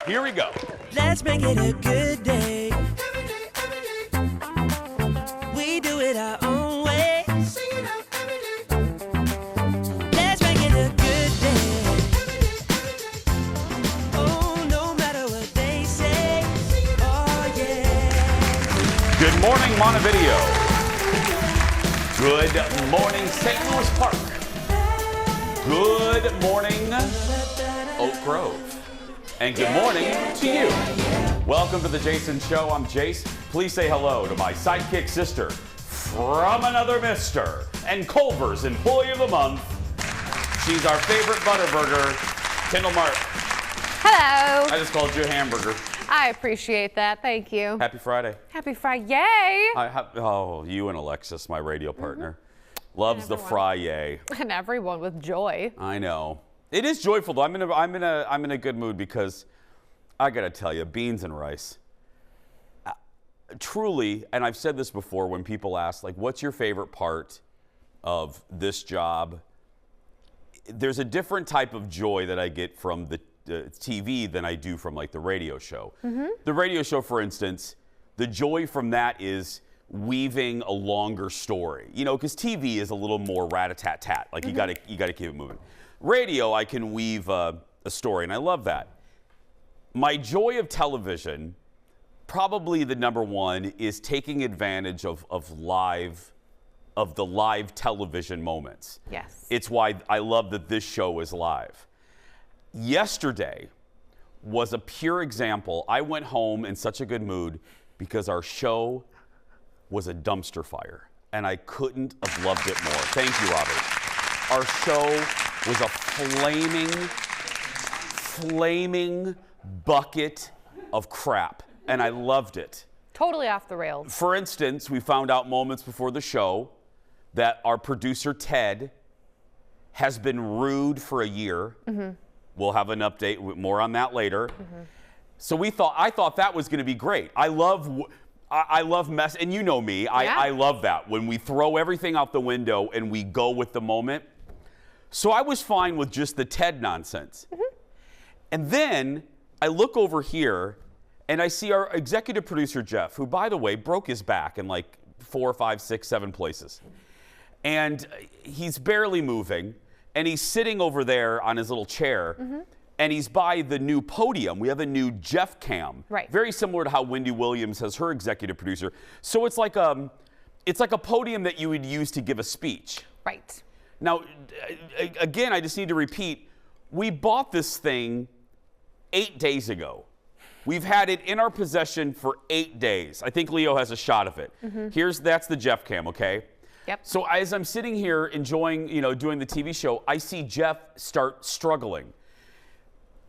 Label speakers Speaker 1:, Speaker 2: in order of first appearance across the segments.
Speaker 1: Here we go.
Speaker 2: Let's make it a good day. We do it our own way. Let's make it a good day. Oh, no matter what they say. Oh, yeah.
Speaker 1: Good morning, Montevideo. Good morning, St. Louis Park. Good morning, Oak Grove. And good morning to you. Welcome to the Jason Show. I'm Jace. Please say hello to my sidekick sister from another mister and Culver's Employee of the Month. She's our favorite Butterburger, Kendall Mark.
Speaker 3: Hello.
Speaker 1: I just called you a hamburger.
Speaker 3: I appreciate that. Thank you.
Speaker 1: Happy Friday.
Speaker 3: Happy Friday. Yay.
Speaker 1: Oh, you and Alexis, my radio partner, loves the fry-yay.
Speaker 3: And everyone with joy.
Speaker 1: I know. It is joyful though. I'm in a good mood because I gotta tell you, beans and rice. Truly, and I've said this before when people ask, like, what's your favorite part of this job? There's a different type of joy that I get from the TV than I do from like the radio show. The radio show, for instance, the joy from that is weaving a longer story. You know, because TV is a little more rat-a-tat-tat. Like you gotta keep it moving. Radio, I can weave a story, and I love that. My joy of television, probably the number one, is taking advantage of the live television moments.
Speaker 3: Yes.
Speaker 1: It's why I love that this show is live. Yesterday was a pure example. I went home in such a good mood because our show was a dumpster fire, and I couldn't have loved it more. Thank you, Robert. Our show was a flaming bucket of crap, and I loved it.
Speaker 3: Totally off the rails.
Speaker 1: For instance, we found out moments before the show that our producer, Ted, has been rude for a year. We'll have an update, more on that later. So I thought that was going to be great. I love mess, and you know me, I love that. When we throw everything out the window and we go with the moment. So I was fine with just the Ted nonsense. And then I look over here and I see our executive producer, Jeff, who, by the way, broke his back in like 4, 5, 6, 7 places. And he's barely moving. And he's sitting over there on his little chair. And he's by the new podium. We have a new Jeff Cam.
Speaker 3: Right.
Speaker 1: Very similar to how Wendy Williams has her executive producer. So it's like a podium that you would use to give a speech.
Speaker 3: Right.
Speaker 1: Now, again, I just need to repeat, we bought this thing 8 days ago. We've had it in our possession for 8 days. I think Leo has a shot of it. That's the Jeff Cam, okay?
Speaker 3: Yep.
Speaker 1: So as I'm sitting here enjoying, doing the TV show, I see Jeff start struggling.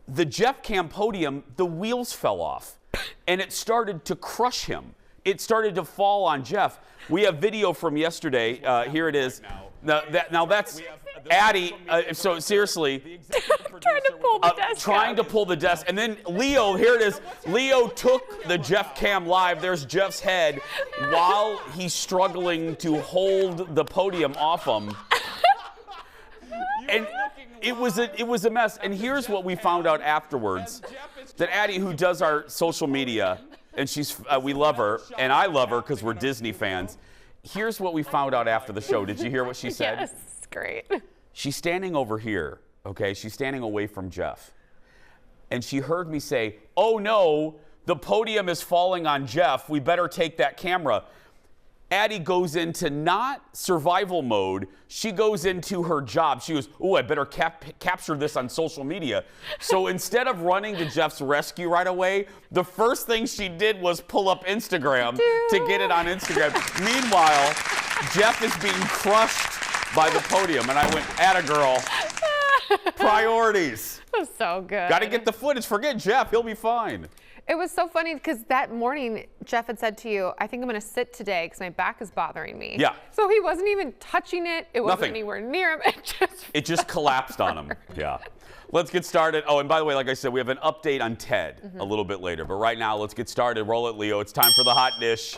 Speaker 1: The Jeff Cam podium, the wheels fell off, and it started to crush him. It started to fall on Jeff. We have video from yesterday. Here it is. Now that's Addie. So seriously,
Speaker 3: Trying to pull the desk
Speaker 1: trying to pull the desk, and then Leo. Here it is. Leo took the Jeff Cam live. There's Jeff's head while he's struggling to hold the podium off him. And it was a mess. And here's what we found out afterwards: that Addie, who does our social media, and we love her, and I love her because we're Disney fans. Here's what we found out after the show. Did you hear what she said?
Speaker 3: Yes, great.
Speaker 1: She's standing over here, okay? She's standing away from Jeff. And she heard me say, "Oh no, the podium is falling on Jeff. We better take that camera." Addie goes into not survival mode. She goes into her job. She goes, "Oh, I better capture this on social media." So instead of running to Jeff's rescue right away, the first thing she did was pull up Instagram to get it on Instagram. Meanwhile, Jeff is being crushed by the podium. And I went, "Atta girl, priorities."
Speaker 3: It was so good.
Speaker 1: Got to get the footage. Forget Jeff. He'll be fine.
Speaker 3: It was so funny because that morning, Jeff had said to you, "I think I'm going to sit today because my back is bothering me."
Speaker 1: Yeah.
Speaker 3: So he wasn't even touching it. It wasn't
Speaker 1: Nothing.
Speaker 3: anywhere near him.
Speaker 1: It just collapsed on him. Yeah. Let's get started. Oh, and by the way, like I said, we have an update on Ted a little bit later. But right now, let's get started. Roll it, Leo. It's time for the hot dish.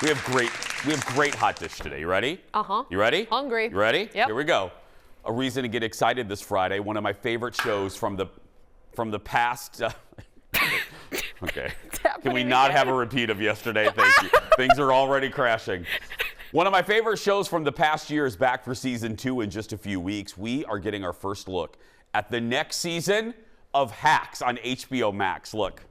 Speaker 1: We have great hot dish today. You ready?
Speaker 3: Uh-huh.
Speaker 1: You ready?
Speaker 3: Hungry.
Speaker 1: You ready?
Speaker 3: Yep.
Speaker 1: Here we go. a reason to get excited this Friday. One of my favorite shows from the past. Okay. Can we not have a repeat of yesterday? Thank you. Things are already crashing. One of my favorite shows from the past year is back for season 2 in just a few weeks. We are getting our first look at the next season of Hacks on HBO Max. Look.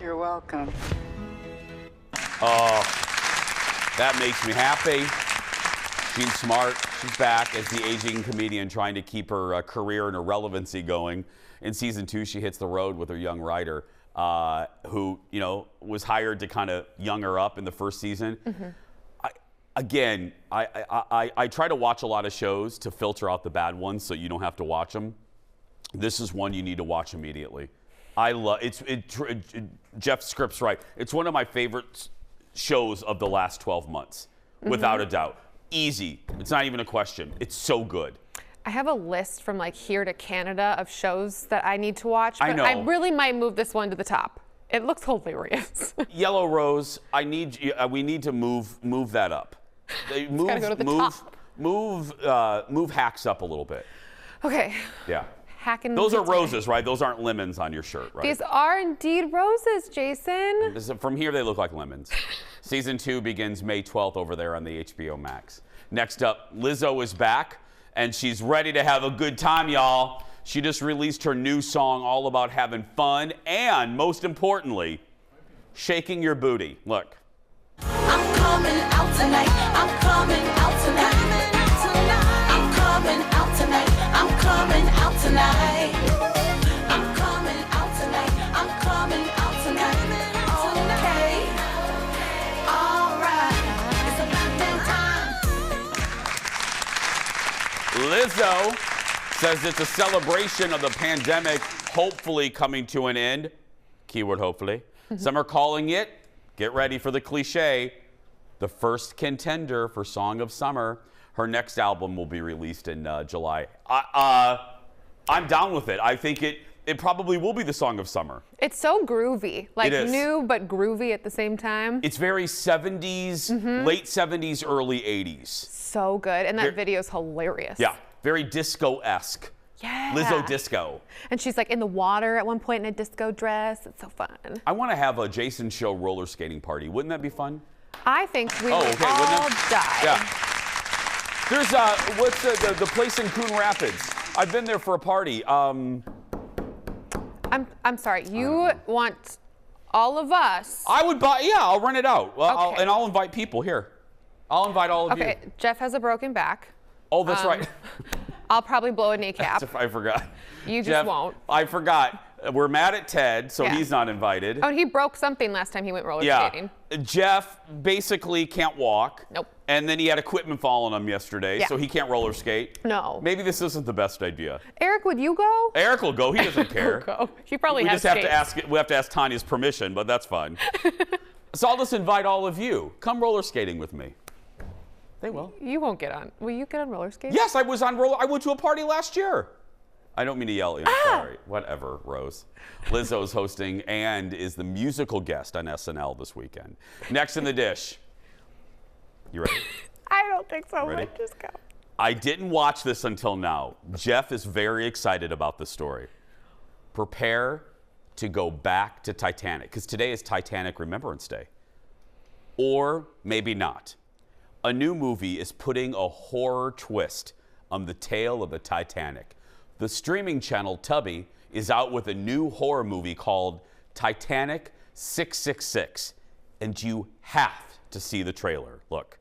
Speaker 4: You're welcome.
Speaker 1: Oh, that makes me happy. Jean Smart, she's back as the aging comedian trying to keep her career and her relevancy going. In season 2, she hits the road with her young writer who, was hired to kind of young her up in the first season. I try to watch a lot of shows to filter out the bad ones so you don't have to watch them. This is one you need to watch immediately. I love Jeff Scripps right. It's one of my favorite shows of the last 12 months, without a doubt. Easy. It's not even a question. It's so good.
Speaker 3: I have a list from like here to Canada of shows that I need to watch, but
Speaker 1: I know.
Speaker 3: I really might move this one to the top. It looks hilarious.
Speaker 1: Yellow Rose, we need to move that up.
Speaker 3: Gotta go to the top.
Speaker 1: Move Hacks up a little bit.
Speaker 3: Okay.
Speaker 1: Yeah.
Speaker 3: Hacking.
Speaker 1: Those are roses, right? Those aren't lemons on your shirt, right?
Speaker 3: These are indeed roses, Jason.
Speaker 1: From here, they look like lemons. Season 2 begins May 12th over there on the HBO Max. Next up, Lizzo is back, and she's ready to have a good time, y'all. She just released her new song all about having fun and, most importantly, shaking your booty. Look.
Speaker 5: I'm coming out tonight. I'm coming out tonight. I'm coming out tonight. I'm coming out tonight. I'm coming out tonight. I'm coming out tonight. Okay. All right. It's about that time.
Speaker 1: Lizzo says it's a celebration of the pandemic hopefully coming to an end. Keyword hopefully. Some are calling it, get ready for the cliche, the first contender for Song of Summer. Her next album will be released in July. I'm down with it. I think it probably will be the Song of Summer.
Speaker 3: It's so groovy, like
Speaker 1: It is.
Speaker 3: new but groovy at the same time.
Speaker 1: It's very 70s, late 70s, early 80s.
Speaker 3: So good, and that video's hilarious.
Speaker 1: Yeah, very disco-esque.
Speaker 3: Yeah.
Speaker 1: Lizzo disco.
Speaker 3: And she's like in the water at one point in a disco dress. It's so fun.
Speaker 1: I want to have a Jason Show roller skating party. Wouldn't that be fun?
Speaker 3: I think we
Speaker 1: Oh,
Speaker 3: would
Speaker 1: okay,
Speaker 3: all
Speaker 1: wouldn't it?
Speaker 3: die.
Speaker 1: Yeah. There's what's the place in Coon Rapids? I've been there for a party.
Speaker 3: I'm sorry. You want all of us?
Speaker 1: I would buy. Yeah, I'll rent it out. Well,
Speaker 3: Okay.
Speaker 1: I'll invite people here. I'll invite all of you.
Speaker 3: Okay. Jeff has a broken back.
Speaker 1: Oh, that's right.
Speaker 3: I'll probably blow a kneecap.
Speaker 1: I forgot.
Speaker 3: You just
Speaker 1: Jeff,
Speaker 3: won't.
Speaker 1: I forgot. We're mad at Ted, so
Speaker 3: Yeah.
Speaker 1: he's not invited.
Speaker 3: Oh, he broke something last time he went roller
Speaker 1: Yeah.
Speaker 3: skating.
Speaker 1: Jeff basically can't walk.
Speaker 3: Nope.
Speaker 1: And then he had equipment fall on him yesterday,
Speaker 3: Yeah.
Speaker 1: so he can't roller skate.
Speaker 3: No.
Speaker 1: Maybe this isn't the best idea.
Speaker 3: Eric, would you go?
Speaker 1: Eric will go. He doesn't care.
Speaker 3: Go. He probably
Speaker 1: We
Speaker 3: has
Speaker 1: just have to
Speaker 3: skates.
Speaker 1: ask. We have to ask Tanya's permission, but that's fine. So I'll just invite all of you. Come roller skating with me. They will.
Speaker 3: You won't get on. Will you get on roller skates?
Speaker 1: Yes, I was on roller. I went to a party last year. I don't mean to yell at you. I'm sorry. Whatever, Rose. Lizzo is hosting and is the musical guest on SNL this weekend. Next in the dish. You ready?
Speaker 3: I don't think so.
Speaker 1: Ready?
Speaker 3: But just go.
Speaker 1: I didn't watch this until now. Jeff is very excited about this story. Prepare to go back to Titanic, because today is Titanic Remembrance Day. Or maybe not. A new movie is putting a horror twist on the tale of the Titanic. The streaming channel Tubi is out with a new horror movie called Titanic 666, and you have to see the trailer. Look.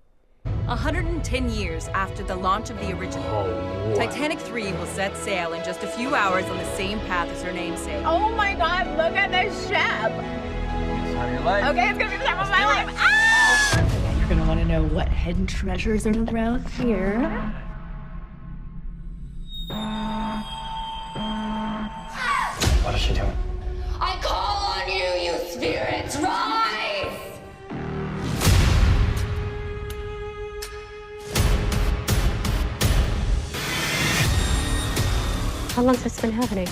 Speaker 6: 110 years after the launch of the original, Titanic 3 will set sail in just a few hours on the same path as her namesake.
Speaker 7: Oh my God, look at this ship. Okay, it's gonna be the time of my life. Ah!
Speaker 8: You're gonna want to know what hidden treasures are around here.
Speaker 4: is she doing?
Speaker 5: I call on you, you spirits, rise!
Speaker 8: How long has this been happening?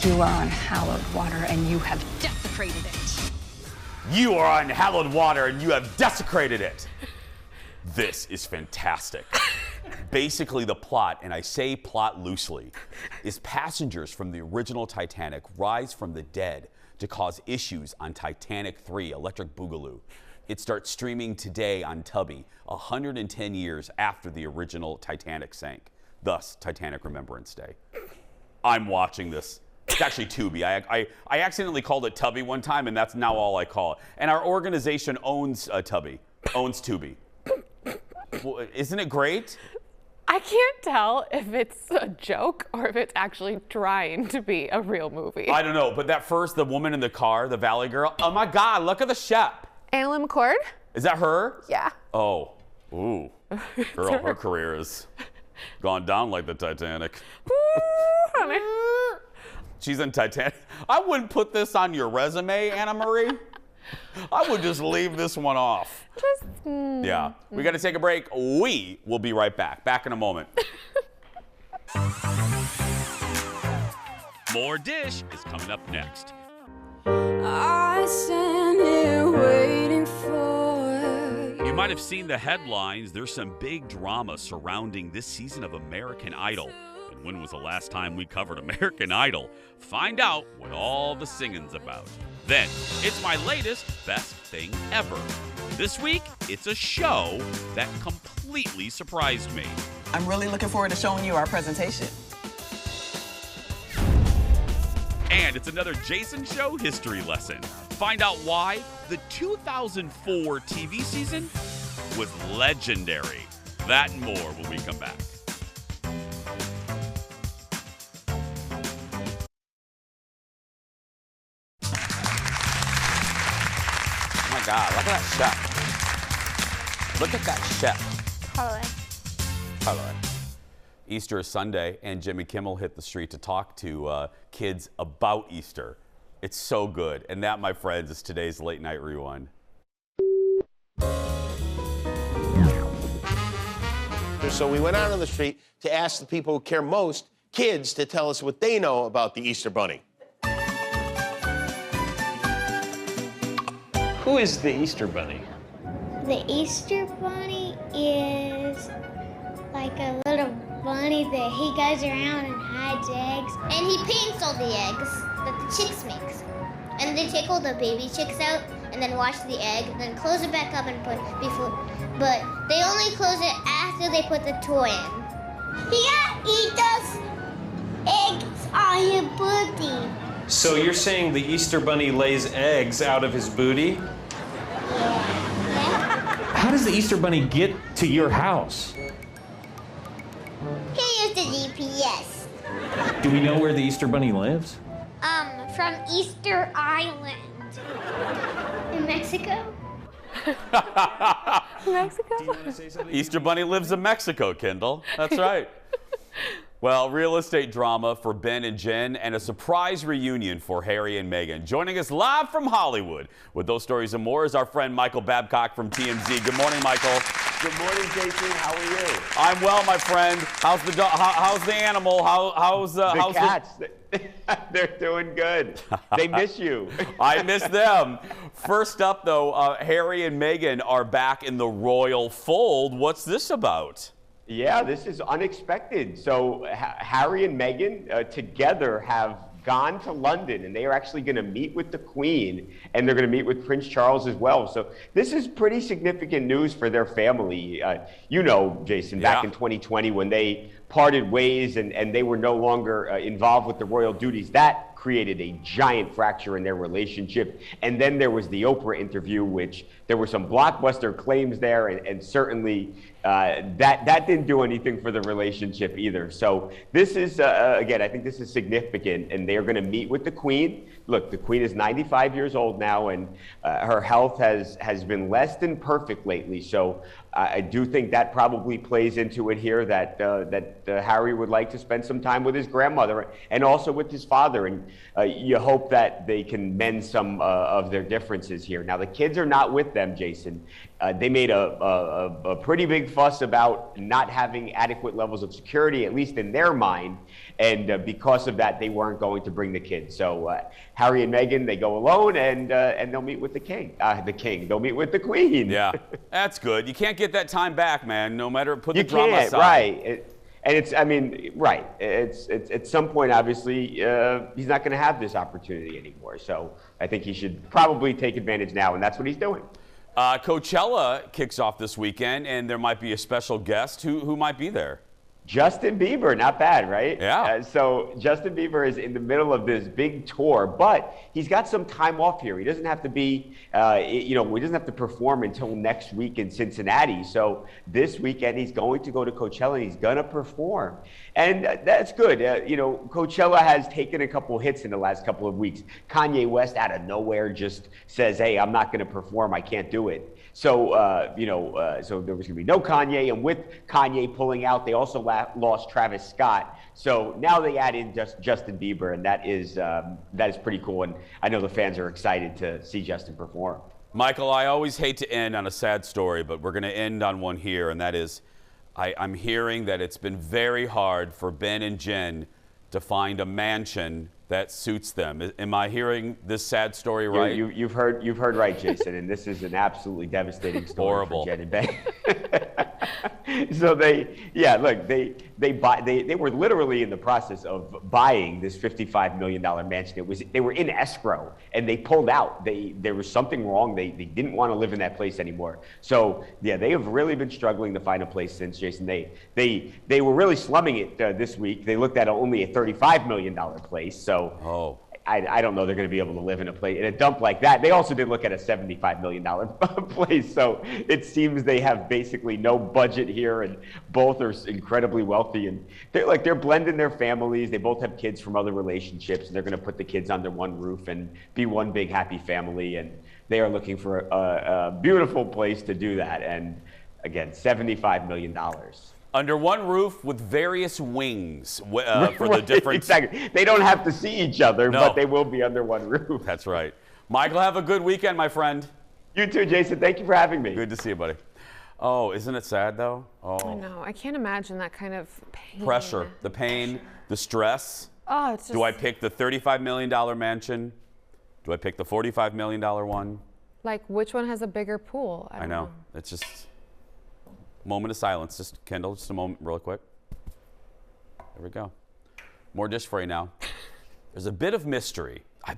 Speaker 6: You are on hallowed water and you have desecrated it.
Speaker 1: You are on hallowed water and you have desecrated it. This is fantastic. Basically, the plot, and I say plot loosely, is passengers from the original Titanic rise from the dead to cause issues on Titanic 3, Electric Boogaloo. It starts streaming today on Tubi, 110 years after the original Titanic sank. Thus, Titanic Remembrance Day. I'm watching this. It's actually Tubi. I accidentally called it Tubi one time, and that's now all I call it. And our organization owns Tubi, owns Tubi. Well, isn't it great?
Speaker 3: I can't tell if it's a joke or if it's actually trying to be a real movie.
Speaker 1: I don't know, but that first, the woman in the car, the Valley girl, oh my God, look at the Shep.
Speaker 3: Annalyn McCord?
Speaker 1: Is that her?
Speaker 3: Yeah.
Speaker 1: Oh, ooh. Girl, her career has gone down like the Titanic.
Speaker 3: Ooh, honey.
Speaker 1: She's in Titanic. I wouldn't put this on your resume, Anna Marie. I would just leave this one off. Yeah. We got to take a break. We will be right back. Back in a moment. More Dish is coming up next.
Speaker 5: I stand here waiting for
Speaker 1: You might have seen the headlines. There's some big drama surrounding this season of American Idol. And when was the last time we covered American Idol? Find out what all the singing's about. Then, it's my latest best thing ever. This week, it's a show that completely surprised me.
Speaker 9: I'm really looking forward to showing you our presentation.
Speaker 1: And it's another Jason Show history lesson. Find out why the 2004 TV season was legendary. That and more when we come back. Oh my God, look at that chef. Look at that chef. Hello. Easter is Sunday, and Jimmy Kimmel hit the street to talk to kids about Easter. It's so good. And that, my friends, is today's Late Night Rewind.
Speaker 10: So we went out on the street to ask the people who care most, kids, to tell us what they know about the Easter Bunny.
Speaker 4: Who is the Easter Bunny?
Speaker 11: The Easter Bunny is like a little bunny that he goes around and hides eggs. And he paints all the eggs that the chicks make. And they take all the baby chicks out and then wash the egg, and then close it back up and put before. But they only close it after they put the toy in. He does eggs on his booty.
Speaker 4: So you're saying the Easter Bunny lays eggs out of his booty? How does the Easter Bunny get to your house?
Speaker 11: He used the GPS.
Speaker 4: Do we know where the Easter Bunny lives?
Speaker 11: From Easter Island. In Mexico?
Speaker 3: Mexico?
Speaker 1: Easter Bunny lives in Mexico, Kendall. That's right. Well, real estate drama for Ben and Jen, and a surprise reunion for Harry and Meghan. Joining us live from Hollywood with those stories and more is our friend Michael Babcock from TMZ. Good morning, Michael.
Speaker 10: Good morning, Jason. How are you?
Speaker 1: I'm well, my friend. How's the how's the animal? How's
Speaker 12: the cats? They're doing good. They miss you.
Speaker 1: I miss them. First up, though, Harry and Meghan are back in the royal fold. What's this about?
Speaker 12: Yeah, this is unexpected. So Harry and Meghan together have gone to London, and they are actually going to meet with the Queen, and they're going to meet with Prince Charles as well. So this is pretty significant news for their family. You know, Jason, back in 2020 when they parted ways and they were no longer involved with the royal duties, that created a giant fracture in their relationship. And then there was the Oprah interview, which there were some blockbuster claims there, and certainly that didn't do anything for the relationship either. So this is, again, I think this is significant, and they're going to meet with the Queen. Look, the Queen is 95 years old now, and her health has been less than perfect lately. So I do think that probably plays into it here, that Harry would like to spend some time with his grandmother and also with his father. And you hope that they can mend some of their differences here. Now, the kids are not with them, Jason. They made a pretty big fuss about not having adequate levels of security, at least in their mind. And because of that, they weren't going to bring the kids. So Harry and Meghan, they go alone, and they'll meet with the king. They'll meet with the queen.
Speaker 1: Yeah, that's good. You can't get that time back, man. No matter, put the
Speaker 12: you
Speaker 1: drama
Speaker 12: can't,
Speaker 1: aside.
Speaker 12: Right? And it's, I mean, right. It's at some point, obviously, he's not going to have this opportunity anymore. So I think he should probably take advantage now, and that's what he's doing.
Speaker 1: Coachella kicks off this weekend, and there might be a special guest. Who might be there?
Speaker 12: Justin Bieber, not bad, right?
Speaker 1: Yeah.
Speaker 12: So Justin Bieber is in the middle of this big tour, but he's got some time off here. He doesn't have to be, he doesn't have to perform until next week in Cincinnati. So this weekend he's going to go to Coachella and he's going to perform. And that's good. Coachella has taken a couple hits in the last couple of weeks. Kanye West out of nowhere just says, hey, I'm not going to perform. I can't do it. So, so there was going to be no Kanye, and with Kanye pulling out, they also lost Travis Scott. So now they add in just Justin Bieber, and that is pretty cool. And I know the fans are excited to see Justin perform.
Speaker 1: Michael, I always hate to end on a sad story, but we're going to end on one here, and that is I'm hearing that it's been very hard for Ben and Jen to find a mansion that suits them. Am I hearing this sad story right?
Speaker 12: You've heard right, Jason, and this is an absolutely devastating story.
Speaker 1: Horrible.
Speaker 12: For Jen and Ben. So they were literally in the process of buying this $55 million mansion. They were in escrow and they pulled out. There was something wrong. They didn't want to live in that place anymore. So yeah, they have really been struggling to find a place since, Jason. They were really slumming it this week. They looked at only a $35 million place. So I don't know they're going to be able to live in a dump like that. They also did look at a $75 million place. So it seems they have basically no budget here, and both are incredibly wealthy. And they're blending their families. They both have kids from other relationships, and they're going to put the kids under one roof and be one big happy family. And they are looking for a beautiful place to do that. And again, $75 million.
Speaker 1: Under one roof with various wings for the different...
Speaker 12: Exactly. They don't have to see each other, but they will be under one roof.
Speaker 1: That's right. Michael, have a good weekend, my friend.
Speaker 12: You too, Jason. Thank you for having me.
Speaker 1: Good to see you, buddy. Oh, isn't it sad, though? Oh.
Speaker 3: I know. I can't imagine that kind of pain.
Speaker 1: Pressure. The pain, the stress.
Speaker 3: Oh, it's just...
Speaker 1: Do I pick the $35 million mansion? Do I pick the $45 million one?
Speaker 3: Like, which one has a bigger pool? I don't know.
Speaker 1: It's just... Moment of silence. Just, Kendall, just a moment real quick. There we go. More dish for you now. There's a bit of mystery. I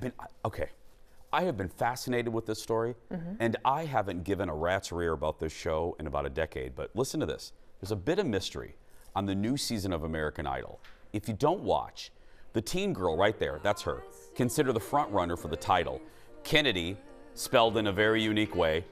Speaker 1: have been fascinated with this story, and I haven't given a rat's rear about this show in about a decade, but listen to this. There's a bit of mystery on the new season of American Idol. If you don't watch, the teen girl right there, that's her, considered the front runner for the title. Kennedy, spelled in a very unique way,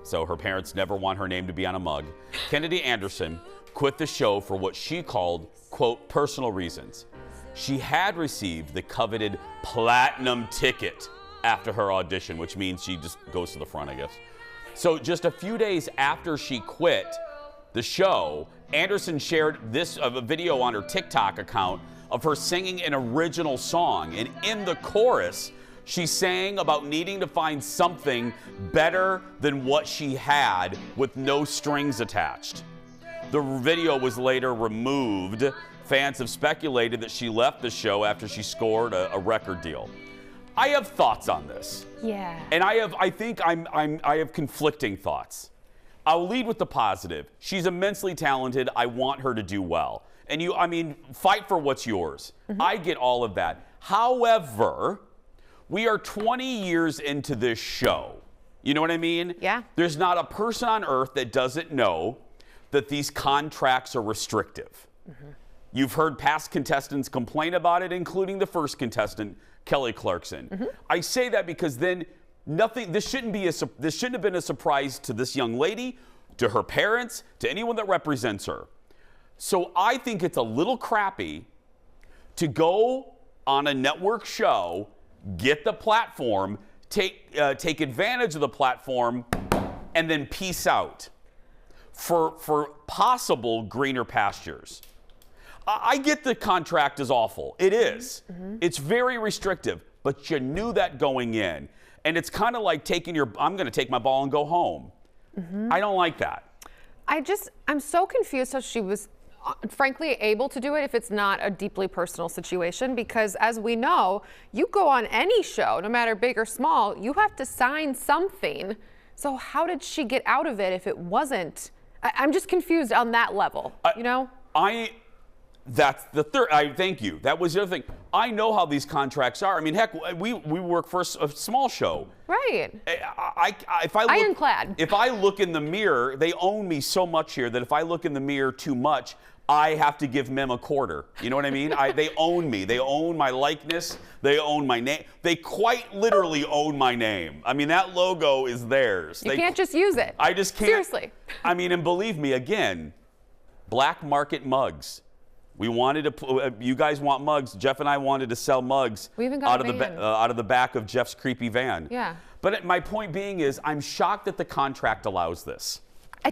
Speaker 1: so her parents never want her name to be on a mug. Kennedy Anderson quit the show for what she called, quote, personal reasons. She had received the coveted platinum ticket after her audition, which means she just goes to the front, I guess. So just a few days after she quit the show, Anderson shared a video on her TikTok account of her singing an original song. And in the chorus, she sang about needing to find something better than what she had with no strings attached. The video was later removed. Fans have speculated that she left the show after she scored a record deal. I have thoughts on this.
Speaker 3: Yeah.
Speaker 1: And I have conflicting thoughts. I'll lead with the positive. She's immensely talented. I want her to do well. And fight for what's yours. I get all of that. However, we are 20 years into this show. You know what I mean?
Speaker 3: Yeah.
Speaker 1: There's not a person on earth that doesn't know that these contracts are restrictive. You've heard past contestants complain about it, including the first contestant, Kelly Clarkson. I say that because then this shouldn't have been a surprise to this young lady, to her parents, to anyone that represents her. So I think it's a little crappy to go on a network show, get the platform, take advantage of the platform, and then peace out. for possible greener pastures. I get the contract is awful. It is. It's very restrictive, but you knew that going in. And it's kind of like I'm going to take my ball and go home. I don't like that.
Speaker 3: I'm so confused how she was frankly able to do it if it's not a deeply personal situation, because as we know, you go on any show, no matter big or small, you have to sign something. So how did she get out of it if it wasn't? I'm just confused on that level, you know?
Speaker 1: That's the third. Thank you. That was the other thing. I know how these contracts are. I mean, heck, we work for a small show.
Speaker 3: Right.
Speaker 1: Ironclad. If I look in the mirror, they own me so much here that if I look in the mirror too much, I have to give them a quarter. You know what I mean? They own me. They own my likeness. They own my name. They quite literally own my name. I mean, that logo is theirs.
Speaker 3: You can't just use it.
Speaker 1: I just can't.
Speaker 3: Seriously.
Speaker 1: I mean, and believe me, again, black market mugs. We wanted to. You guys want mugs. Jeff and I wanted to sell mugs
Speaker 3: we even got
Speaker 1: out of the back of Jeff's creepy van.
Speaker 3: Yeah.
Speaker 1: But my point being is, I'm shocked that the contract allows this.
Speaker 3: I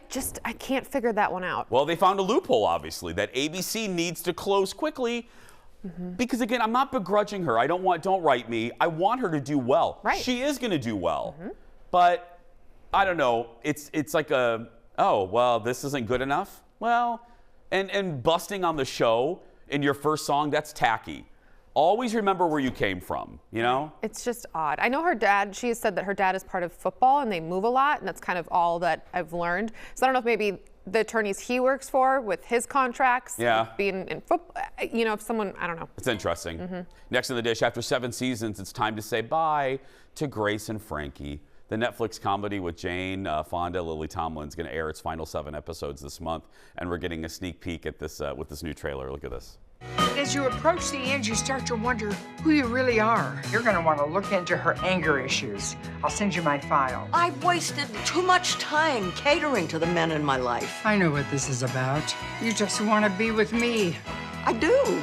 Speaker 3: can't figure that one out.
Speaker 1: Well, they found a loophole, obviously, that ABC needs to close quickly. Because again, I'm not begrudging her. Don't write me. I want her to do well.
Speaker 3: Right.
Speaker 1: She is going to do well. But I don't know. It's like this isn't good enough. Well. And busting on the show in your first song, that's tacky. Always remember where you came from, you know?
Speaker 3: It's just odd. I know her dad, she has said that her dad is part of football and they move a lot, and that's kind of all that I've learned. So I don't know if maybe the attorneys he works for with his contracts, being in football, you know, if someone, I don't know.
Speaker 1: It's interesting. Next in the dish, after 7 seasons, it's time to say bye to Grace and Frankie. The Netflix comedy with Jane Fonda, Lily Tomlin is going to air its final 7 episodes this month, and we're getting a sneak peek at this with this new trailer. Look at this.
Speaker 13: As you approach the end, you start to wonder who you really are. You're going to want to look into her anger issues. I'll send you my file.
Speaker 14: I've wasted too much time catering to the men in my life.
Speaker 13: I know what this is about. You just want to be with me.
Speaker 14: I do.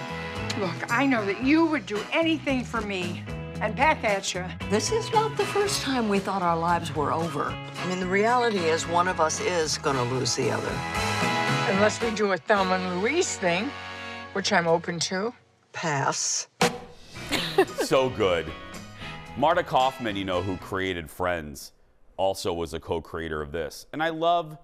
Speaker 13: Look, I know that you would do anything for me. And back at you.
Speaker 14: This is not the first time we thought our lives were over. I mean, the reality is one of us is going to lose the other.
Speaker 13: Unless we do a Thelma and Louise thing, which I'm open to.
Speaker 14: Pass.
Speaker 1: So good. Marta Kaufman, you know, who created Friends, also was a co-creator of this. And I love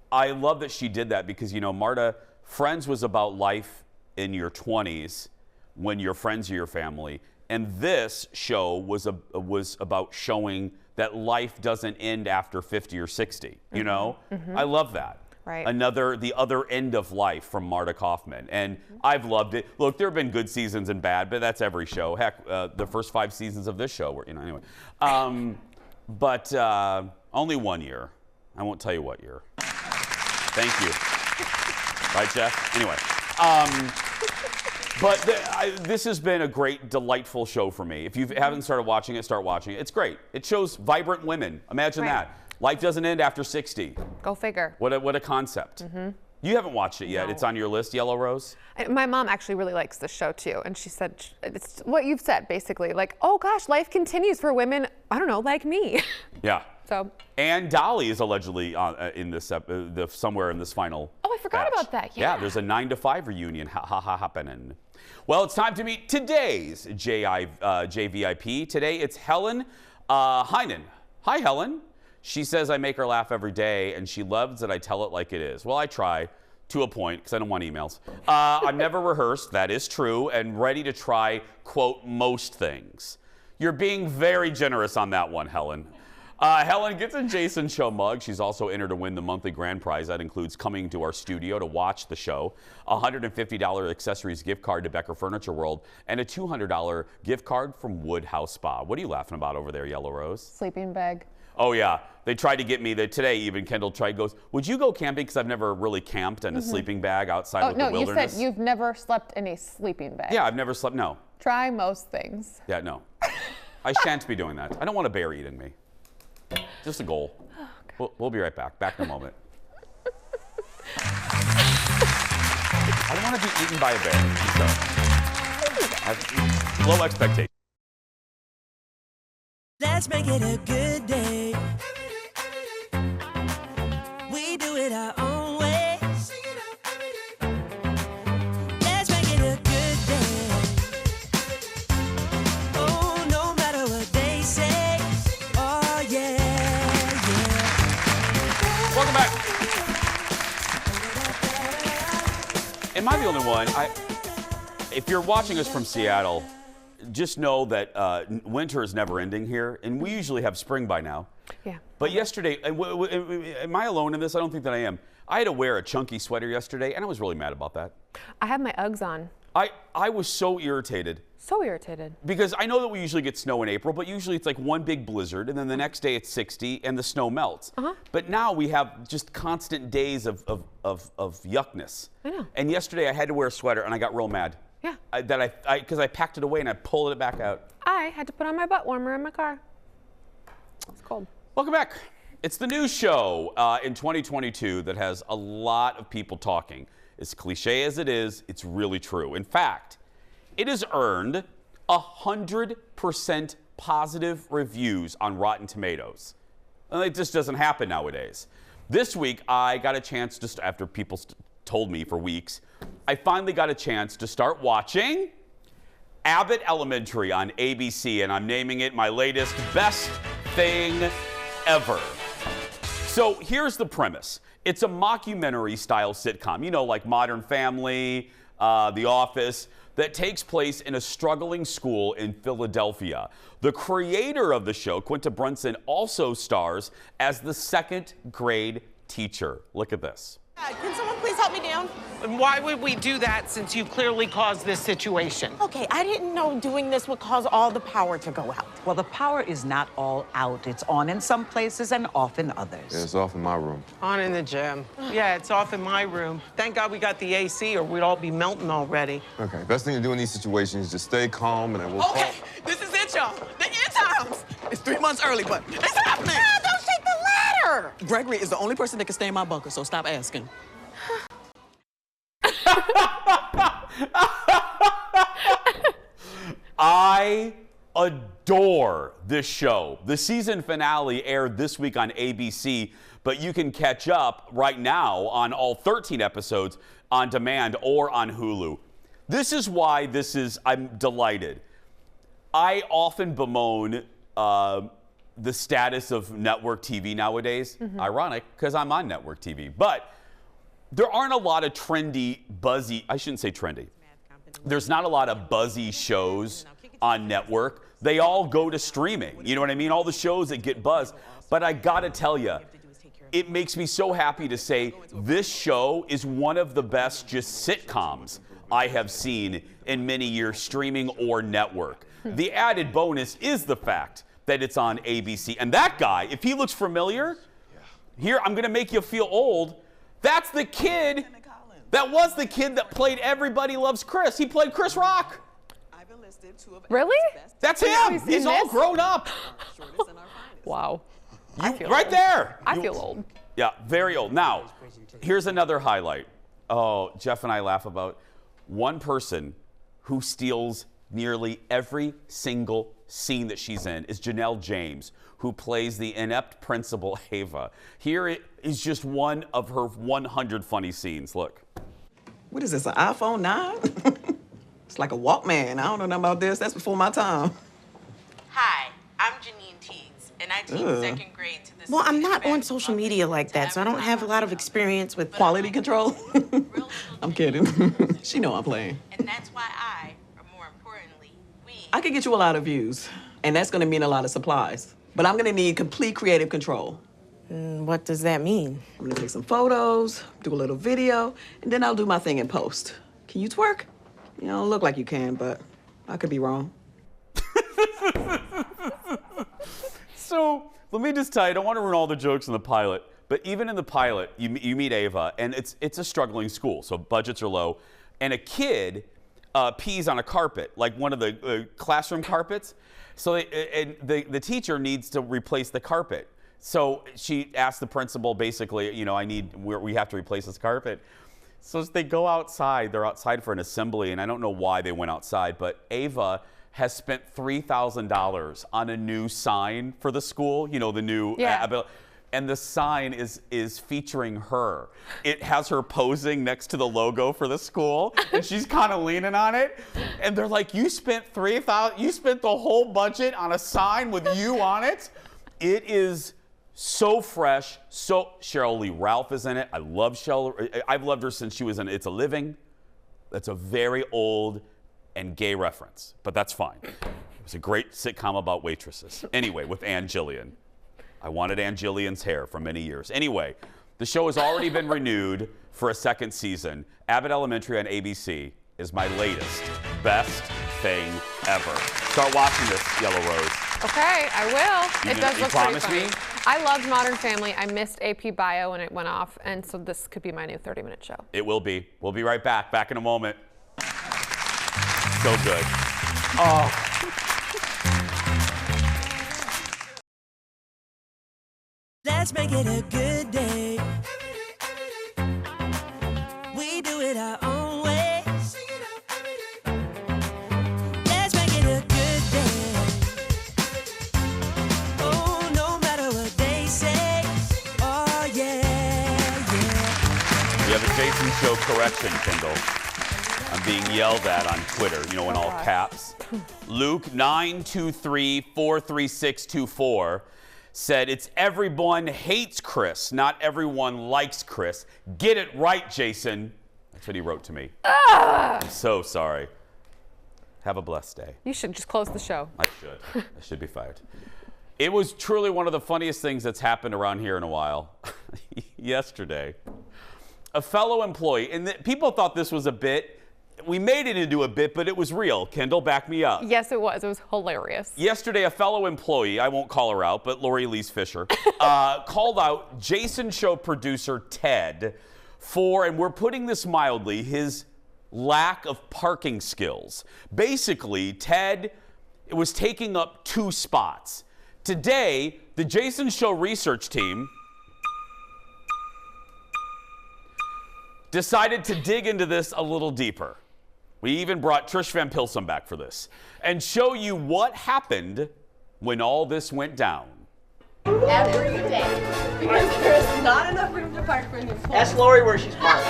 Speaker 1: that she did that because, you know, Marta, Friends was about life in your 20s when your friends are your family. And this show was about showing that life doesn't end after 50 or 60, you know? I love that.
Speaker 3: Right.
Speaker 1: The other end of life from Marta Kaufman. And I've loved it. Look, there have been good seasons and bad, but that's every show. Heck, the first 5 seasons of this show were, you know, anyway. But only 1 year. I won't tell you what year. Thank you. Right, Jeff? Anyway. But this has been a great, delightful show for me. If you haven't started watching it, start watching it. It's great. It shows vibrant women. Imagine that. Life doesn't end after 60.
Speaker 3: Go figure.
Speaker 1: What a concept. You haven't watched it yet.
Speaker 3: No.
Speaker 1: It's on your list, Yellow Rose?
Speaker 3: My mom actually really likes this show too, and she said it's what you've said basically, like, oh gosh, life continues for women, I don't know, like me.
Speaker 1: Yeah.
Speaker 3: So.
Speaker 1: And Dolly is allegedly in this somewhere in this final.
Speaker 3: Oh, I forgot about that.
Speaker 1: Yeah, there's a 9 to 5 reunion happening. Well, it's time to meet today's JVIP. Today it's Helen Heinen. Hi, Helen. She says I make her laugh every day, and she loves that I tell it like it is. Well, I try to a point, because I don't want emails. I'm never rehearsed, that is true, and ready to try, quote, most things. You're being very generous on that one, Helen. Helen gets a Jason Show mug. She's also entered to win the monthly grand prize. That includes coming to our studio to watch the show, a $150 accessories gift card to Becker Furniture World, and a $200 gift card from Woodhouse Spa. What are you laughing about over there, Yellow Rose?
Speaker 3: Sleeping bag.
Speaker 1: Oh, yeah. They tried to get me. Today, even Kendall goes, would you go camping? Because I've never really camped in a sleeping bag outside of the wilderness.
Speaker 3: Oh, no, you said you've never slept in a sleeping bag.
Speaker 1: Yeah, I've never slept, no.
Speaker 3: Try most things.
Speaker 1: Yeah, no. I shan't be doing that. I don't want a bear eating me. Just a goal. Oh, we'll be right back. Back in a moment. I don't want to be eaten by a bear. So, I have low expectations.
Speaker 2: Let's make it a good day. We do it our own
Speaker 1: am I the only one? If you're watching us from Seattle, just know that winter is never ending here, and we usually have spring by now.
Speaker 3: Yeah.
Speaker 1: But yesterday, am I alone in this? I don't think that I am. I had to wear a chunky sweater yesterday, and I was really mad about that.
Speaker 3: I had my Uggs on.
Speaker 1: I was so irritated.
Speaker 3: So irritated.
Speaker 1: Because I know that we usually get snow in April, but usually it's like one big blizzard, and then the next day it's 60, and the snow melts. But now we have just constant days of yuckness.
Speaker 3: I know.
Speaker 1: And yesterday I had to wear a sweater, and I got real mad.
Speaker 3: Yeah.
Speaker 1: Because I packed it away, and I pulled it back out.
Speaker 3: I had to put on my butt warmer in my car. It's cold.
Speaker 1: Welcome back. It's the news show in 2022 that has a lot of people talking. As cliche as it is, it's really true. In fact, it has earned 100% positive reviews on Rotten Tomatoes. And it just doesn't happen nowadays. This week, I got a chance, just after people told me for weeks, I finally got a chance to start watching Abbott Elementary on ABC, and I'm naming it my latest best thing ever. So here's the premise. It's a mockumentary-style sitcom, you know, like Modern Family, The Office, that takes place in a struggling school in Philadelphia. The creator of the show, Quinta Brunson, also stars as the second grade teacher. Look at this.
Speaker 15: Can someone please help me down? And why would we do that since you clearly caused this situation? Okay, I didn't know doing this would cause all the power to go out.
Speaker 16: Well, the power is not all out. It's on in some places and off in others.
Speaker 17: Yeah, it's off in my room.
Speaker 15: On in the gym. Yeah, it's off in my room. Thank God we got the AC or we'd all be melting already.
Speaker 17: Okay, best thing to do in these situations is just stay calm and then we'll
Speaker 15: Okay, this is it, y'all. The end times. It's 3 months early, but it's happening. Ah, don't shake the ladder.
Speaker 18: Gregory is the only person that can stay in my bunker, so stop asking.
Speaker 1: I adore this show. The season finale aired this week on ABC, but you can catch up right now on all 13 episodes on demand or on Hulu. This is why I'm delighted. I often bemoan the status of network TV nowadays. Ironic, because I'm on network TV. But there aren't a lot of trendy, buzzy, I shouldn't say trendy. There's not a lot of buzzy shows on network. They all go to streaming. You know what I mean? All the shows that get buzz. But I gotta tell you, it makes me so happy to say this show is one of the best just sitcoms I have seen in many years, streaming or network. The added bonus is the fact that it's on ABC. And that guy, if he looks familiar, here, I'm gonna make you feel old. That's the kid that was the kid that played Everybody Loves Chris. He played Chris Rock.
Speaker 3: Really?
Speaker 1: That's him. He's all grown up.
Speaker 3: Wow.
Speaker 1: Right there.
Speaker 3: I feel old.
Speaker 1: Yeah, very old. Now, here's another highlight. Oh, Jeff and I laugh about one person who steals nearly every single scene that she's in is Janelle James, who plays the inept principal Ava. Here is just one of her 100 funny scenes. Look.
Speaker 18: What is this, an iPhone 9? It's like a Walkman. I don't know nothing about this. That's before my time.
Speaker 15: Hi, I'm Janine Teagues, and I teach second grade to the
Speaker 19: Well, I'm not on social media like that, so I don't have a lot of experience with
Speaker 18: Quality control? I'm kidding. She know I'm playing.
Speaker 15: And that's why or more importantly,
Speaker 18: I could get you a lot of views, and that's gonna mean a lot of supplies. But I'm gonna need complete creative control.
Speaker 19: What does that mean?
Speaker 18: I'm gonna take some photos, do a little video, and then I'll do my thing in post. Can you twerk? You don't look like you can, but I could be wrong.
Speaker 1: So let me just tell you, I don't want to ruin all the jokes in the pilot, but even in the pilot, you meet Ava, and it's a struggling school, so budgets are low, and a kid pees on a carpet, like one of the classroom carpets. So the teacher needs to replace the carpet. So she asked the principal, basically, you know, we have to replace this carpet. So they go outside. They're outside for an assembly, and I don't know why they went outside, but Ava has spent $3,000 on a new sign for the school. You know, the new Abbott. And the sign is featuring her. It has her posing next to the logo for the school, and she's kind of leaning on it. And they're like, "You spent $3,000. You spent the whole budget on a sign with you on it." It is so fresh. So Cheryl Lee Ralph is in it. I love Cheryl. I've loved her since she was in It's a Living. That's a very old and gay reference, but that's fine. It was a great sitcom about waitresses. Anyway, with Ann Jillian. I wanted Ann Jillian's hair for many years. Anyway, the show has already been renewed for a second season. Abbott Elementary on ABC is my latest best thing ever. Start watching this, Yellow Rose.
Speaker 3: Okay, I will. It does look pretty
Speaker 1: promise
Speaker 3: funny.
Speaker 1: me?
Speaker 3: I loved Modern Family. I missed AP Bio when it went off, and so this could be my new 30-minute show.
Speaker 1: It will be. We'll be right back. Back in a moment. So good. Oh.
Speaker 2: Let's make it a good day. We do it our own way. Let's make it a good day. Oh, no matter what they say. Oh, yeah, yeah.
Speaker 1: We have a Jason Show correction, Kendall. I'm being yelled at on Twitter, you know, in all caps. Luke 923-43624 said, it's everyone hates Chris, not everyone likes Chris. Get it right, Jason. That's what he wrote to me. I'm so sorry. Have a blessed day.
Speaker 3: You should just close the show.
Speaker 1: I should. I should be fired. It was truly one of the funniest things that's happened around here in a while. Yesterday, a fellow employee, and people thought this was a bit. We made it into a bit, but it was real. Kendall, back me up.
Speaker 3: Yes, it was. It was hilarious.
Speaker 1: Yesterday, a fellow employee, I won't call her out, but Lori Elise Fisher, called out Jason Show producer Ted for, and we're putting this mildly, his lack of parking skills. Basically, Ted was taking up 2 spots. Today, the Jason Show research team decided to dig into this a little deeper. We even brought Trish Van Pilsen back for this and show you what happened when all this went down.
Speaker 20: Every day. Because there's not enough room to park for new employees.
Speaker 21: Ask Lori where she's parked.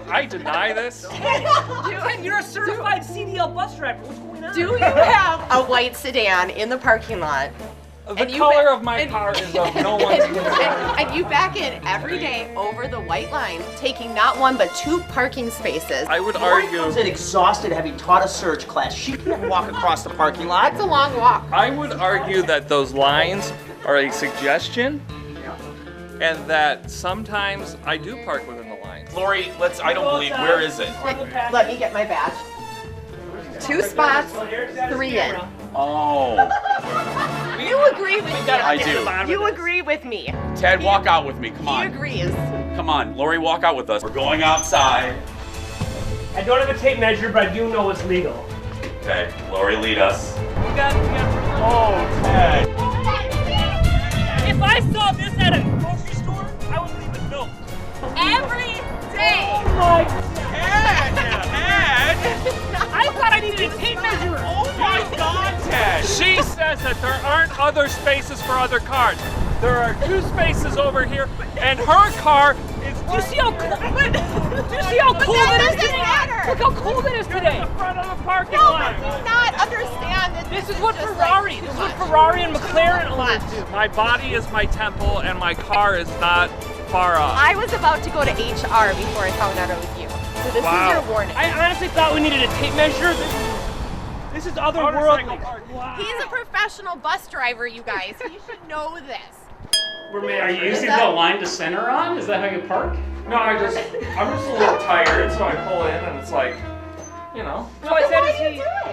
Speaker 22: I deny this.
Speaker 21: You're a certified CDL bus driver. What's going on?
Speaker 20: Do you have a white sedan in the parking lot?
Speaker 22: The color of my car is of no one's concern.
Speaker 20: And you back in every day over the white line, taking not 1 but 2 parking spaces.
Speaker 22: I would
Speaker 21: Lori
Speaker 22: argue.
Speaker 21: comes in exhausted having taught a surge class. She can't walk across the parking lot.
Speaker 20: That's a long walk.
Speaker 22: I would argue that those lines are a suggestion, and that sometimes I do park within the lines.
Speaker 1: Lori, I don't believe, where is it?
Speaker 20: Let me get my badge. 2 spots, 3 in.
Speaker 1: Oh.
Speaker 20: You agree with me.
Speaker 1: I do.
Speaker 20: You agree with me.
Speaker 1: Ted, walk out with me, come on.
Speaker 20: He agrees.
Speaker 1: Come on, Lori, walk out with us. We're going outside.
Speaker 21: I don't have a tape measure, but I do know it's legal.
Speaker 1: Okay, Lori, lead us.
Speaker 21: You got
Speaker 1: Oh, Ted.
Speaker 21: If I saw this at a grocery store, I would leave it built.
Speaker 20: Every day.
Speaker 21: Oh my Ted! I thought I needed a tape measure.
Speaker 22: Oh my God, Ted! She says that there aren't other spaces for other cars. There are 2 spaces over here, and her car is.
Speaker 21: Do you see how cool? Do you see how cool it is today? Look how cool it is today.
Speaker 22: The front of the parking
Speaker 20: No,
Speaker 22: lot.
Speaker 20: but do you not understand that
Speaker 21: This is what Ferrari. This is what Ferrari and McLaren owners do.
Speaker 22: My body is my temple, and my car is not far off.
Speaker 20: I was about to go to HR before I found out it was you. So this is your warning.
Speaker 21: I honestly thought we needed a tape measure. This is otherworldly.
Speaker 20: He's a professional bus driver, you guys. He should know this.
Speaker 21: Are
Speaker 22: you using the line to center on? Is that how you park? No, I'm just a little tired, so I pull in, and it's like, you know.
Speaker 20: No, I said,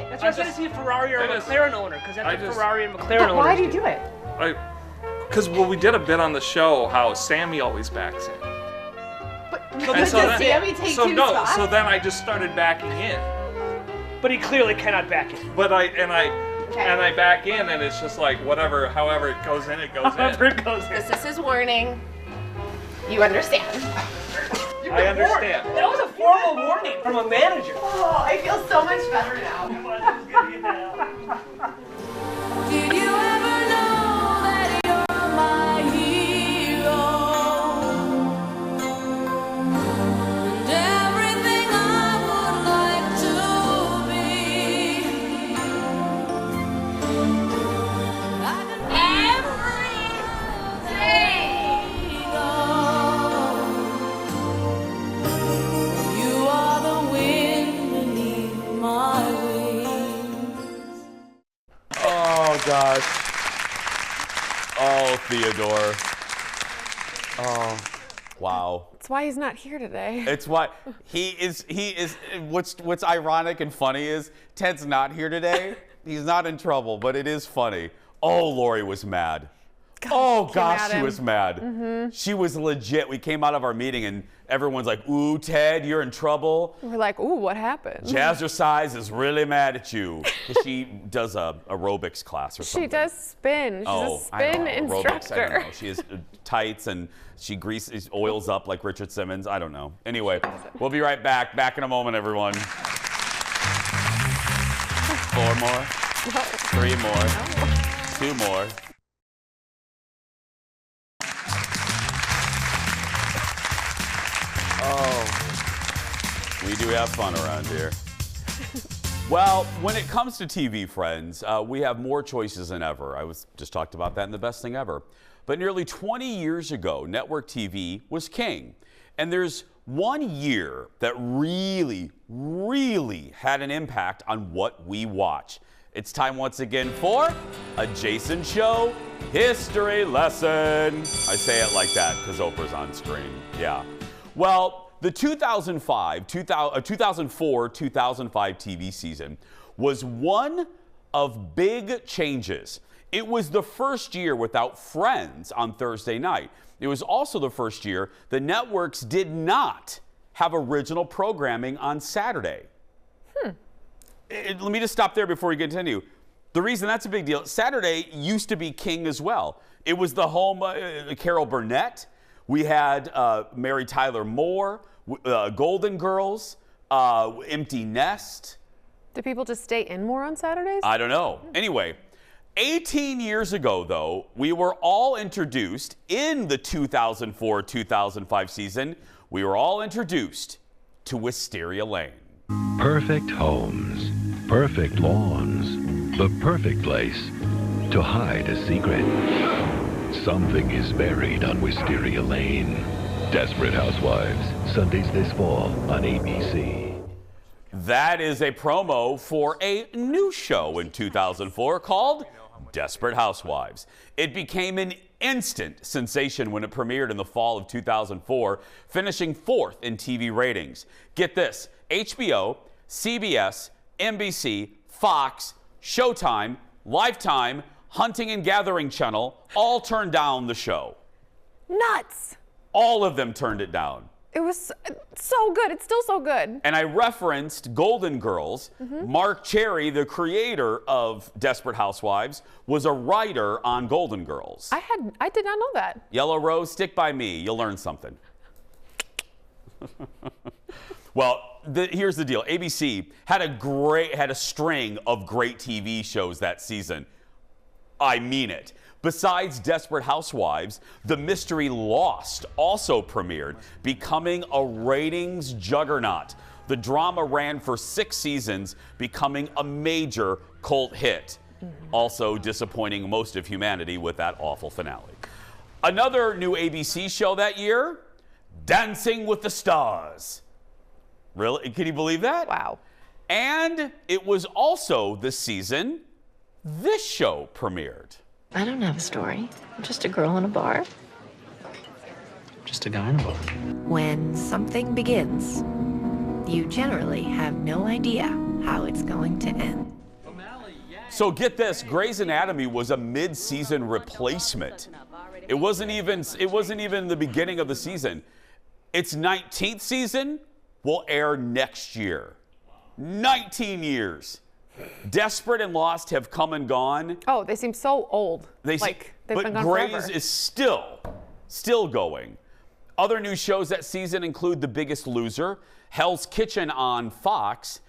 Speaker 21: That's why I said is he a Ferrari or a McLaren owner? Because that's what
Speaker 22: just-
Speaker 21: Ferrari and McLaren owners.
Speaker 20: Why do you do it?
Speaker 22: Because we did a bit on the show how Sammy always backs in.
Speaker 20: So does Sammy take 2 spots?
Speaker 22: So then I just started backing in.
Speaker 21: But he clearly cannot back in.
Speaker 22: But I back in, and it's just like however it goes in, it goes in.
Speaker 20: This is his warning. You understand.
Speaker 22: I understand.
Speaker 21: That was a formal warning from a manager.
Speaker 20: Oh, I feel so much better now.
Speaker 2: Did you ever know that you're my hero? And everything I would like to be. Every day, you are
Speaker 1: door. Oh, wow.
Speaker 3: That's why he's not here today.
Speaker 1: It's why he is. What's ironic and funny is Ted's not here today. He's not in trouble, but it is funny. Oh, Lori was mad. Gosh, she was mad. She was legit. We came out of our meeting and everyone's like, ooh, Ted, you're in trouble.
Speaker 3: We're like, ooh, what happened?
Speaker 1: Jazzercise is really mad at you. She does a aerobics class or something.
Speaker 3: She does spin. She's a spin instructor.
Speaker 1: Aerobics, I don't know. She has tights and she oils up like Richard Simmons. I don't know. Anyway, we'll be right back. Back in a moment, everyone. 4 more. 3 more. 2 more. Oh, we do have fun around here. Well, when it comes to TV, friends, we have more choices than ever. I just talked about that in the best thing ever. But nearly 20 years ago, network TV was king. And there's one year that really, really had an impact on what we watch. It's time once again for a Jason Show history lesson. I say it like that because Oprah's on screen. Yeah. Well, the 2004-2005 TV season was one of big changes. It was the first year without Friends on Thursday night. It was also the first year the networks did not have original programming on Saturday. Let me just stop there before we continue. The reason that's a big deal, Saturday used to be king as well. It was the home, Carol Burnett. We had Mary Tyler Moore, Golden Girls, Empty Nest.
Speaker 3: Do people just stay in more on Saturdays?
Speaker 1: I don't know. Anyway, 18 years ago, though, we were all introduced in the 2004-2005 season. We were all introduced to Wisteria Lane.
Speaker 7: Perfect homes, perfect lawns, the perfect place to hide a secret. Something is buried on Wisteria Lane. Desperate Housewives, Sundays this fall on ABC.
Speaker 1: That is a promo for a new show in 2004 called Desperate Housewives. It became an instant sensation when it premiered in the fall of 2004, finishing 4th in TV ratings. Get this, HBO, CBS, NBC, Fox, Showtime, Lifetime, Hunting and Gathering Channel all turned down the show.
Speaker 3: Nuts.
Speaker 1: All of them turned it down.
Speaker 3: It was so good. It's still so good.
Speaker 1: And I referenced Golden Girls. Mark Cherry, the creator of Desperate Housewives, was a writer on Golden Girls.
Speaker 3: I did not know that.
Speaker 1: Yellow Rose, stick by me. You'll learn something. Well, here's the deal. ABC had a string of great TV shows that season. I mean it. Besides Desperate Housewives, the mystery Lost also premiered, becoming a ratings juggernaut. The drama ran for 6 seasons, becoming a major cult hit. Also disappointing most of humanity with that awful finale. Another new ABC show that year, Dancing with the Stars. Really? Can you believe that?
Speaker 3: Wow.
Speaker 1: And it was also the season this show premiered.
Speaker 8: I don't have a story. I'm just a girl in a bar.
Speaker 23: Just a guy in a bar.
Speaker 8: When something begins, you generally have no idea how it's going to end.
Speaker 1: So get this, Grey's Anatomy was a mid-season replacement. It wasn't even the beginning of the season. Its 19th season will air next year. 19 years. Desperate and Lost have come and gone.
Speaker 3: Oh, they seem so old. They've been gone
Speaker 1: Grey's
Speaker 3: forever.
Speaker 1: is still going. Other new shows that season include The Biggest Loser, Hell's Kitchen on Fox,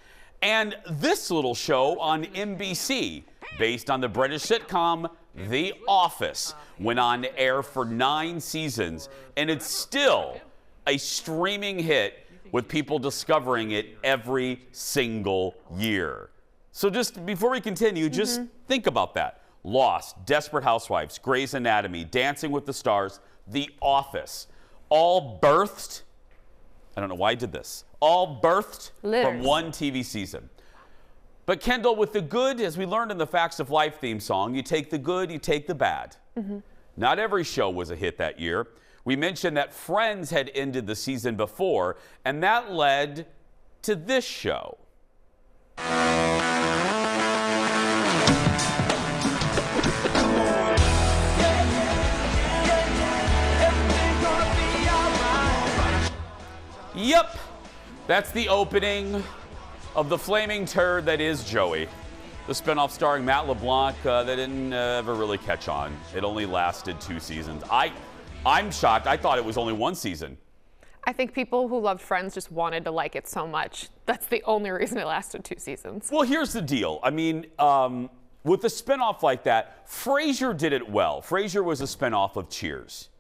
Speaker 1: and this little show on NBC, based on the British sitcom The Office, went on air for 9 seasons, and it's still a streaming hit with people discovering it every single year. So just before we continue, just think about that. Lost, Desperate Housewives, Grey's Anatomy, Dancing with the Stars, The Office, all birthed, I don't know why I did this, all birthed from one TV season. But Kendall, with the good, as we learned in the Facts of Life theme song, you take the good, you take the bad. Not every show was a hit that year. We mentioned that Friends had ended the season before, and that led to this show. Yep, that's the opening of the flaming turd that is Joey. The spinoff starring Matt LeBlanc that didn't ever really catch on. It only lasted 2 seasons. I'm shocked. I thought it was only 1 season.
Speaker 3: I think people who loved Friends just wanted to like it so much. That's the only reason it lasted 2 seasons.
Speaker 1: Well, here's the deal. I mean, with a spinoff like that, Frasier did it well. Frasier was a spinoff of Cheers.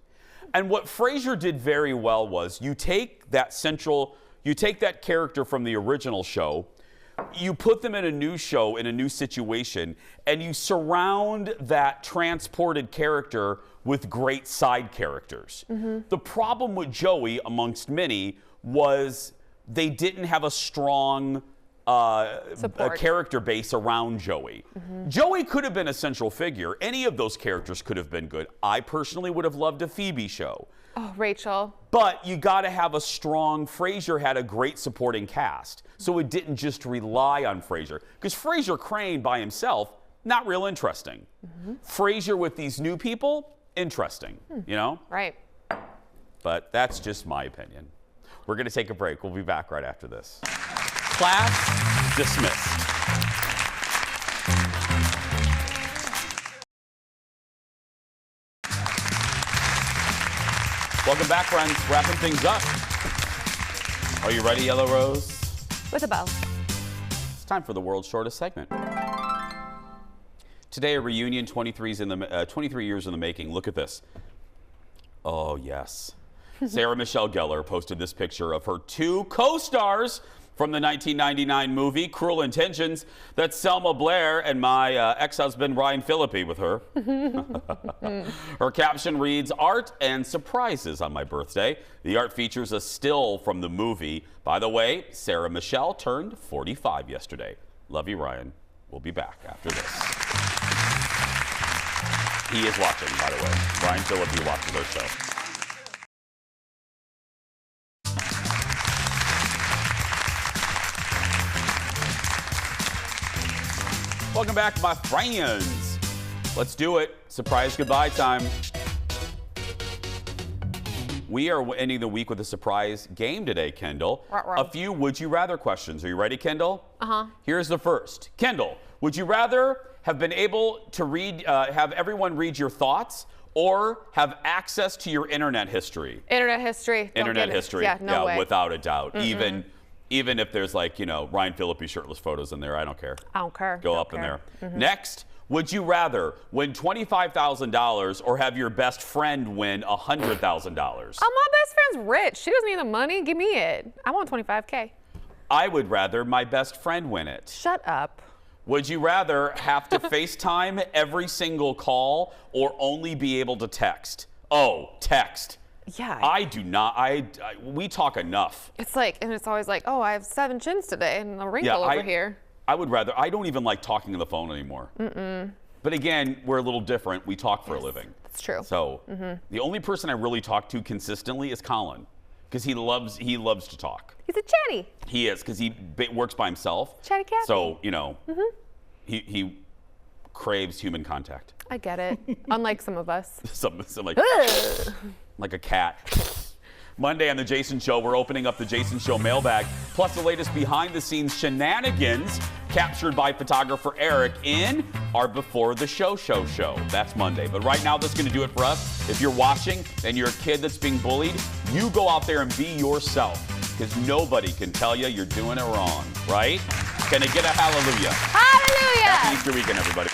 Speaker 1: And what Frasier did very well was you take that character from the original show, you put them in a new show, in a new situation, and you surround that transported character with great side characters. The problem with Joey, amongst many, was they didn't have a strong a character base around Joey. Joey could have been a central figure. Any of those characters could have been good. I personally would have loved a Phoebe show.
Speaker 3: Oh, Rachel.
Speaker 1: But you got to have a strong, Frasier had a great supporting cast. So it didn't just rely on Frasier. Because Frasier Crane by himself, not real interesting. Frasier with these new people, interesting, you know?
Speaker 3: Right.
Speaker 1: But that's just my opinion. We're going to take a break. We'll be back right after this. Class dismissed. Welcome back, friends. Wrapping things up. Are you ready, Yellow Rose?
Speaker 3: With a bow.
Speaker 1: It's time for the world's shortest segment. Today, a reunion, 23 years in the making. Look at this. Oh, yes. Sarah Michelle Gellar posted this picture of her 2 co-stars from the 1999 movie Cruel Intentions. That's Selma Blair and my ex-husband Ryan Phillippe with her. Her caption reads, "Art and surprises on my birthday." The art features a still from the movie. By the way, Sarah Michelle turned 45 yesterday. Love you, Ryan. We'll be back after this. He is watching, by the way. Ryan Phillippe watches our show. Welcome back, my friends. Let's do it. Surprise goodbye time. We are ending the week with a surprise game today, Kendall. A few would you rather questions. Are you ready, Kendall? Here's the first. Kendall, would you rather have been able to read, have everyone read your thoughts, or have access to your internet history?
Speaker 3: Internet history.
Speaker 1: Internet history.
Speaker 3: Yeah, no way.
Speaker 1: Without a doubt. Even if there's like, you know, Ryan Phillippe shirtless photos in there, I don't care.
Speaker 3: I don't care.
Speaker 1: Go up in there. Next, would you rather win $25,000 or have your best friend win $100,000?
Speaker 3: Oh, my best friend's rich. She doesn't need the money. Give me it. I want $25K.
Speaker 1: I would rather my best friend win it.
Speaker 3: Shut up.
Speaker 1: Would you rather have to FaceTime every single call or only be able to text? Oh, text.
Speaker 3: Yeah.
Speaker 1: I do not. We talk enough.
Speaker 3: It's like, and it's always like, oh, I have 7 chins today and a wrinkle over here.
Speaker 1: I would rather. I don't even like talking on the phone anymore. But again, we're a little different. We talk for a living.
Speaker 3: That's true.
Speaker 1: So the only person I really talk to consistently is Colin, because he loves to talk.
Speaker 3: He's a chatty.
Speaker 1: He is, because he works by himself.
Speaker 3: Chatty cat.
Speaker 1: So, you know, he craves human contact.
Speaker 3: I get it. Unlike some of us.
Speaker 1: some like a cat. Monday on The Jason Show, we're opening up The Jason Show mailbag, plus the latest behind-the-scenes shenanigans captured by photographer Eric in our Before the Show. That's Monday. But right now, that's going to do it for us. If you're watching and you're a kid that's being bullied, you go out there and be yourself, because nobody can tell you you're doing it wrong, right? Can I get a hallelujah?
Speaker 3: Hallelujah!
Speaker 1: Happy Easter weekend, everybody.